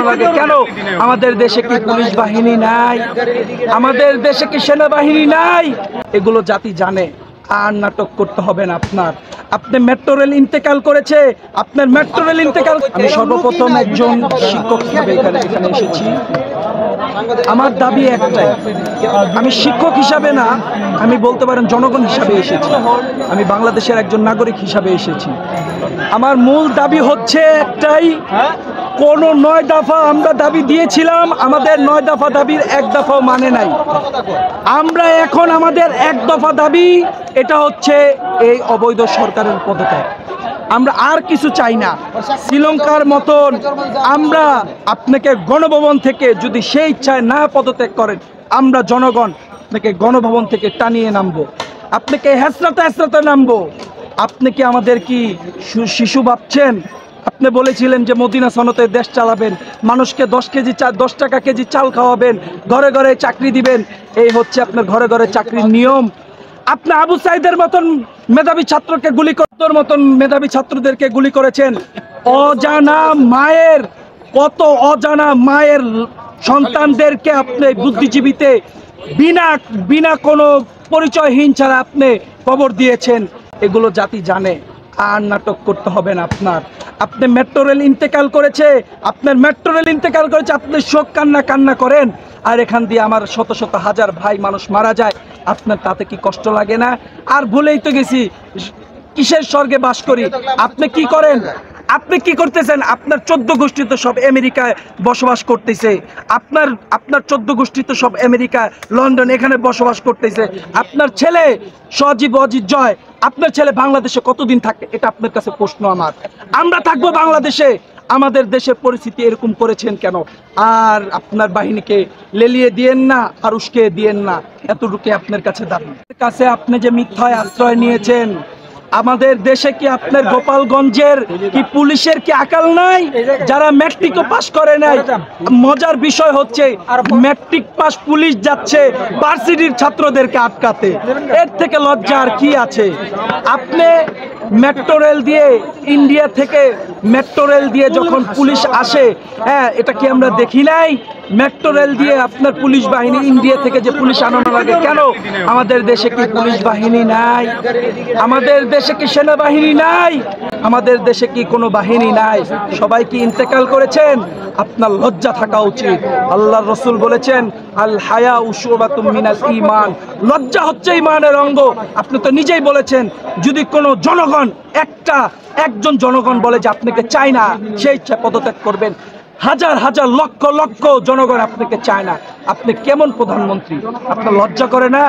লাগে কেন? আমাদের দেশে কি পুলিশ বাহিনী নাই? আমাদের দেশে কি সেনাবাহিনী নাই? এগুলো জাতি জানে। আর নাটক করতে হবে না আপনার। আপনি মেট্রো রেল ইন্তেকাল করেছে, আপনার মেট্রো রেল ইন্তেকাল। আমি সর্বপ্রথম একজন শিক্ষক হিসেবে এখানে এসেছি। আমার দাবি একটাই, আমি শিক্ষক হিসাবে না, আমি বলতে পারেন জনগণ হিসাবে এসেছি। আমি বাংলাদেশের একজন নাগরিক হিসাবে এসেছি। আমার মূল দাবি হচ্ছে একটাই, কোন ৯ দফা আমরা দাবি দিয়েছিলাম, আমাদের ৯ দফা দাবির ১ দফাও মানে নাই। আমরা এখন আমাদের ১ দফা দাবি, এটা হচ্ছে এই অবৈধ সরকারের পদত্যাগ। আমরা আর কিছু চাই না। শ্রীলঙ্কার মতন আমরা আপনাকে গণভবন থেকে যদি সেই ইচ্ছায় না পদত্যাগ করেন, আমরা জনগণ আপনাকে গণভবন থেকে টানিয়ে নামবো, আপনাকে হেসরাতে নামবো। আপনি কি আমাদের কি শিশু ভাবছেন? আপনি বলেছিলেন যে মদিনা সনতে দেশ চালাবেন, মানুষকে 10 টাকা কেজি চাল খাওয়াবেন, ঘরে ঘরে চাকরি দিবেন। এই হচ্ছে আপনার ঘরে ঘরে চাকরির নিয়ম। আপনি আবু সাইদের মতন মেধাবী ছাত্রকে গুলি করতোর মতন মেধাবী ছাত্রদেরকে গুলি করেছেন। অজানা মায়ের, কত অজানা মায়ের সন্তানদেরকে আপনি বুদ্ধিজীবীতে বিনা কোনো পরিচয়হীন ছাড়া আপনি খবর দিয়েছেন। এগুলো জাতি জানে। আর নাটক করতে হবে না আপনার। আপনি মেট্রো রেল ইন্তেকাল করেছে, আপনার মেট্রো রেল ইন্তেকাল করেছে, আপনি শোক কান্না করেন। আর এখান দিয়ে আমার শত শত হাজার ভাই মানুষ মারা যায়, আপনার তাতে কি কষ্ট লাগে না? আর ভুলেই তো গেছি, কিসের স্বর্গে বাস করি? আপনি কি করেন? আপনি কি করতেছেন? আপনার 14 গোষ্ঠী তো সব আমেরিকায় বসবাস করতেছে। আপনার 14 গোষ্ঠী তো সব আমেরিকা, লন্ডন, এখানে বসবাস করতেছে। আপনার ছেলে সজীব অজিত জয়, আপনার ছেলে বাংলাদেশে কতদিন থাকে? এটা আপনার কাছে প্রশ্ন আমার। আমরা থাকবো বাংলাদেশে। আমাদের দেশের পরিস্থিতি এরকম করেছেন কেন? আর আপনার বাহিনীকে লেলিয়ে দিয়েন না, আর উস্কে দিয়েন না, এতটুকু আপনার কাছে দাবি। কাছে আপনি যে মিথ্যায় আশ্রয় নিয়েছেন, আমাদের দেশে কি আপনার গোপালগঞ্জের কি পুলিশের কি আকাল নাই? যারা ম্যাট্রিকও পাস করে নাই। মজার বিষয় হচ্ছে ম্যাট্রিক পাস পুলিশ যাচ্ছে ভার্সিটির ছাত্রদেরকে আটকাতে। এর থেকে লজ্জা আর কি আছে? আপনি মেট্রো রেল দিয়ে, ইন্ডিয়া থেকে মেট্রো রেল দিয়ে যখন পুলিশ আসে, হ্যাঁ, এটা কি আমরা দেখি নাই? মেট্রো রেল দিয়ে আপনার পুলিশ বাহিনী, ইন্ডিয়া থেকে যে পুলিশ আনানো লাগে কেন? আমাদের দেশে কি পুলিশ বাহিনী নাই? আমাদের দেশে কি সেনাবাহিনী নাই? আমাদের দেশে কি কোনো বাহিনী নাই? সবাই কি ইন্তেকাল করেছেন? আপনার লজ্জা থাকা উচিত। আল্লাহর রাসূল বলেছেন, আল হায়া শুবাতুম মিনাল ঈমান, লজ্জা হচ্ছে ঈমানের অঙ্গ। আপনি তো নিজেই বলেছেন, যদি কোনো জনগণ, একজন জনগণ বলে যে আপনাকে চাই না, সেই ইচ্ছা পদত্যাগ করবেন। হাজার হাজার লক্ষ লক্ষ জনগণ আপনাকে চায় না। আপনি কেমন প্রধানমন্ত্রী? আপনার লজ্জা করে না?